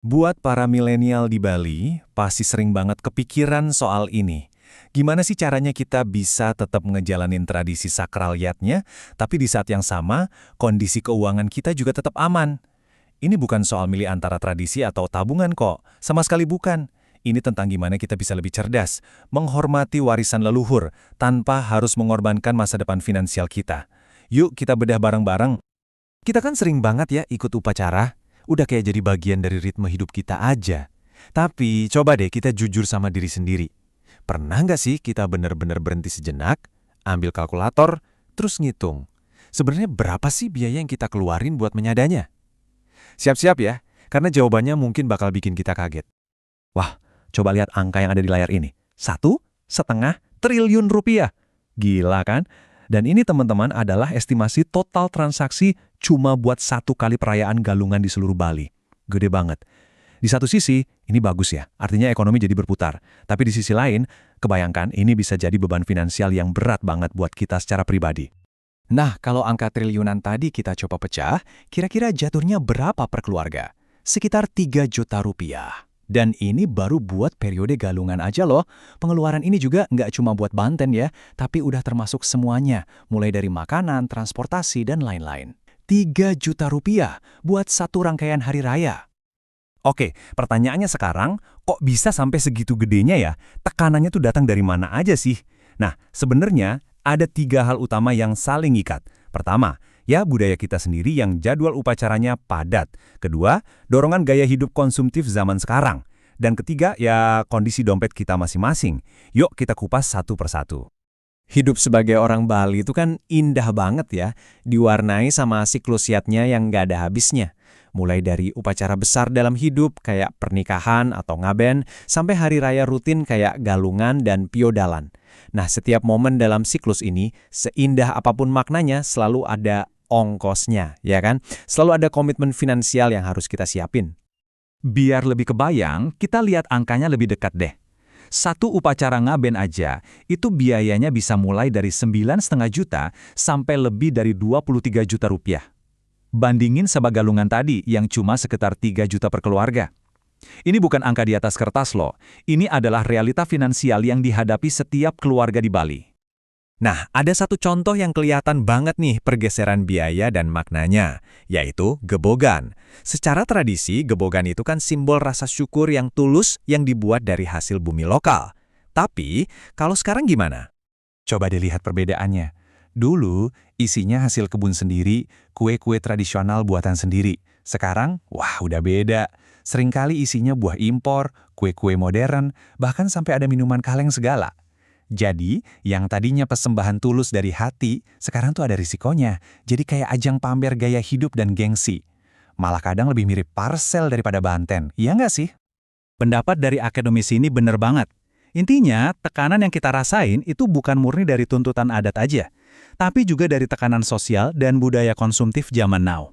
Buat para milenial di Bali, pasti sering banget kepikiran soal ini. Gimana sih caranya kita bisa tetap ngejalanin tradisi sakraliyatnya, tapi di saat yang sama, kondisi keuangan kita juga tetap aman? Ini bukan soal milih antara tradisi atau tabungan kok, sama sekali bukan. Ini tentang gimana kita bisa lebih cerdas, menghormati warisan leluhur, tanpa harus mengorbankan masa depan finansial kita. Yuk kita bedah bareng-bareng. Kita kan sering banget ya ikut upacara, udah kayak jadi bagian dari ritme hidup kita aja. Tapi coba deh kita jujur sama diri sendiri. Pernah nggak sih kita bener-bener berhenti sejenak, ambil kalkulator, terus ngitung? Sebenarnya berapa sih biaya yang kita keluarin buat menyadanya? Siap-siap ya, karena jawabannya mungkin bakal bikin kita kaget. Wah, coba lihat angka yang ada di layar ini. 1,5 triliun rupiah. Gila kan? Dan ini teman-teman adalah estimasi total transaksi cuma buat satu kali perayaan galungan di seluruh Bali. Gede banget. Di satu sisi, ini bagus ya, artinya ekonomi jadi berputar. Tapi di sisi lain, kebayangkan ini bisa jadi beban finansial yang berat banget buat kita secara pribadi. Nah, kalau angka triliunan tadi kita coba pecah, kira-kira jatuhnya berapa per keluarga? Sekitar 3 juta rupiah. Dan ini baru buat periode galungan aja loh. Pengeluaran ini juga nggak cuma buat Banten ya, tapi udah termasuk semuanya, mulai dari makanan, transportasi, dan lain-lain. 3 juta rupiah buat satu rangkaian hari raya. Oke, pertanyaannya sekarang, kok bisa sampai segitu gedenya ya? Tekanannya tuh datang dari mana aja sih? Nah, sebenarnya ada 3 hal utama yang saling ikat. Pertama, ya budaya kita sendiri yang jadwal upacaranya padat. Kedua, dorongan gaya hidup konsumtif zaman sekarang. Dan ketiga, ya kondisi dompet kita masing-masing. Yuk kita kupas satu persatu. Hidup sebagai orang Bali itu kan indah banget ya, diwarnai sama siklusiatnya yang nggak ada habisnya. Mulai dari upacara besar dalam hidup kayak pernikahan atau ngaben, sampai hari raya rutin kayak galungan dan piodalan. Nah, setiap momen dalam siklus ini, seindah apapun maknanya, selalu ada ongkosnya, ya kan? Selalu ada komitmen finansial yang harus kita siapin. Biar lebih kebayang, kita lihat angkanya lebih dekat deh. Satu upacara ngaben aja, itu biayanya bisa mulai dari 9,5 juta sampai lebih dari 23 juta rupiah. Bandingin sama galungan tadi yang cuma sekitar 3 juta per keluarga. Ini bukan angka di atas kertas loh, ini adalah realita finansial yang dihadapi setiap keluarga di Bali. Nah, ada satu contoh yang kelihatan banget nih pergeseran biaya dan maknanya, yaitu gebogan. Secara tradisi, gebogan itu kan simbol rasa syukur yang tulus yang dibuat dari hasil bumi lokal. Tapi, kalau sekarang gimana? Coba dilihat perbedaannya. Dulu, isinya hasil kebun sendiri, kue-kue tradisional buatan sendiri. Sekarang, wah udah beda. Seringkali isinya buah impor, kue-kue modern, bahkan sampai ada minuman kaleng segala. Jadi, yang tadinya persembahan tulus dari hati, sekarang tuh ada risikonya. Jadi kayak ajang pamer gaya hidup dan gengsi. Malah kadang lebih mirip parsel daripada Banten, iya nggak sih? Pendapat dari akademis ini bener banget. Intinya, tekanan yang kita rasain itu bukan murni dari tuntutan adat aja, tapi juga dari tekanan sosial dan budaya konsumtif zaman now.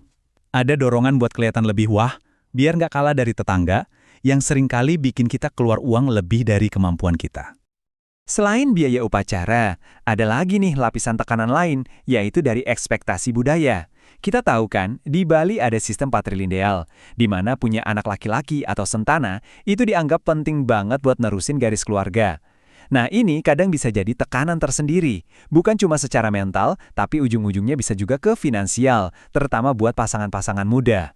Ada dorongan buat kelihatan lebih wah, biar nggak kalah dari tetangga, yang seringkali bikin kita keluar uang lebih dari kemampuan kita. Selain biaya upacara, ada lagi nih lapisan tekanan lain, yaitu dari ekspektasi budaya. Kita tahu kan, di Bali ada sistem patrilineal, di mana punya anak laki-laki atau sentana itu dianggap penting banget buat nerusin garis keluarga. Nah, ini kadang bisa jadi tekanan tersendiri, bukan cuma secara mental, tapi ujung-ujungnya bisa juga ke finansial, terutama buat pasangan-pasangan muda.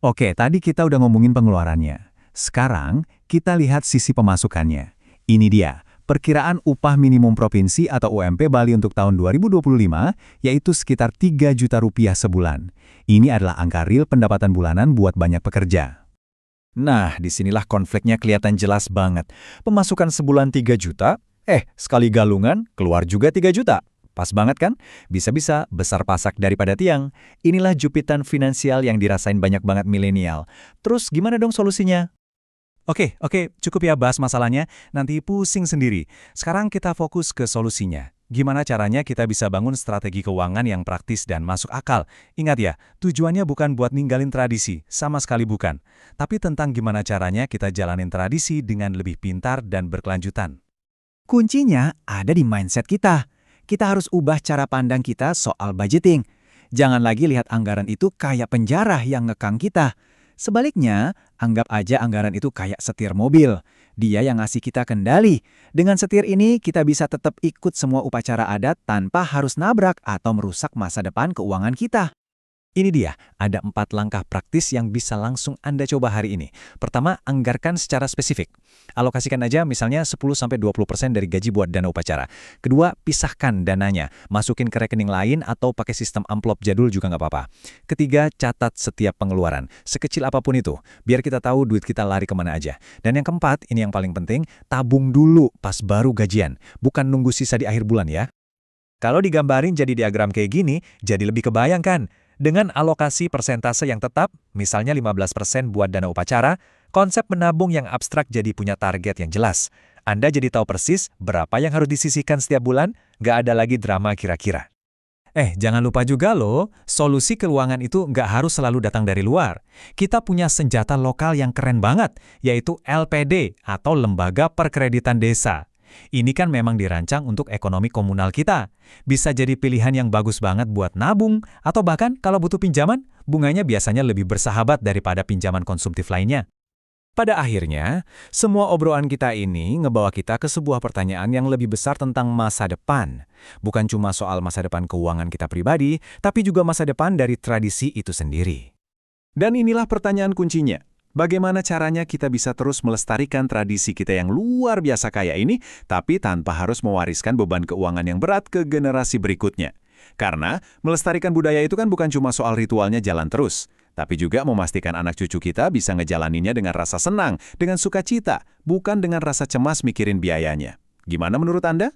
Oke, tadi kita udah ngomongin pengeluarannya. Sekarang, kita lihat sisi pemasukannya. Ini dia. Perkiraan upah minimum provinsi atau UMP Bali untuk tahun 2025 yaitu sekitar 3 juta rupiah sebulan. Ini adalah angka real pendapatan bulanan buat banyak pekerja. Nah, disinilah konfliknya kelihatan jelas banget. Pemasukan sebulan 3 juta, sekali galungan keluar juga 3 juta. Pas banget kan? Bisa-bisa besar pasak daripada tiang. Inilah jupitan finansial yang dirasain banyak banget milenial. Terus gimana dong solusinya? Oke, cukup ya bahas masalahnya, nanti pusing sendiri. Sekarang kita fokus ke solusinya. Gimana caranya kita bisa bangun strategi keuangan yang praktis dan masuk akal? Ingat ya, tujuannya bukan buat ninggalin tradisi, sama sekali bukan. Tapi tentang gimana caranya kita jalanin tradisi dengan lebih pintar dan berkelanjutan. Kuncinya ada di mindset kita. Kita harus ubah cara pandang kita soal budgeting. Jangan lagi lihat anggaran itu kayak penjara yang ngekang kita. Sebaliknya, anggap aja anggaran itu kayak setir mobil. Dia yang ngasih kita kendali. Dengan setir ini, kita bisa tetap ikut semua upacara adat tanpa harus nabrak atau merusak masa depan keuangan kita. Ini dia, ada 4 langkah praktis yang bisa langsung Anda coba hari ini. Pertama, anggarkan secara spesifik. Alokasikan aja misalnya 10-20% dari gaji buat dana upacara. Kedua, pisahkan dananya. Masukin ke rekening lain atau pakai sistem amplop jadul juga nggak apa-apa. Ketiga, catat setiap pengeluaran. Sekecil apapun itu, biar kita tahu duit kita lari kemana aja. Dan yang keempat, ini yang paling penting, tabung dulu pas baru gajian. Bukan nunggu sisa di akhir bulan ya. Kalau digambarin jadi diagram kayak gini, jadi lebih kebayang kan? Dengan alokasi persentase yang tetap, misalnya 15% buat dana upacara, konsep menabung yang abstrak jadi punya target yang jelas. Anda jadi tahu persis berapa yang harus disisihkan setiap bulan, nggak ada lagi drama kira-kira. Jangan lupa juga loh, solusi keuangan itu nggak harus selalu datang dari luar. Kita punya senjata lokal yang keren banget, yaitu LPD atau Lembaga Perkreditan Desa. Ini kan memang dirancang untuk ekonomi komunal kita. Bisa jadi pilihan yang bagus banget buat nabung, atau bahkan kalau butuh pinjaman, bunganya biasanya lebih bersahabat daripada pinjaman konsumtif lainnya. Pada akhirnya, semua obrolan kita ini ngebawa kita ke sebuah pertanyaan yang lebih besar tentang masa depan. Bukan cuma soal masa depan keuangan kita pribadi, tapi juga masa depan dari tradisi itu sendiri. Dan inilah pertanyaan kuncinya. Bagaimana caranya kita bisa terus melestarikan tradisi kita yang luar biasa kaya ini, tapi tanpa harus mewariskan beban keuangan yang berat ke generasi berikutnya? Karena melestarikan budaya itu kan bukan cuma soal ritualnya jalan terus, tapi juga memastikan anak cucu kita bisa ngejalaninnya dengan rasa senang, dengan sukacita, bukan dengan rasa cemas mikirin biayanya. Gimana menurut Anda?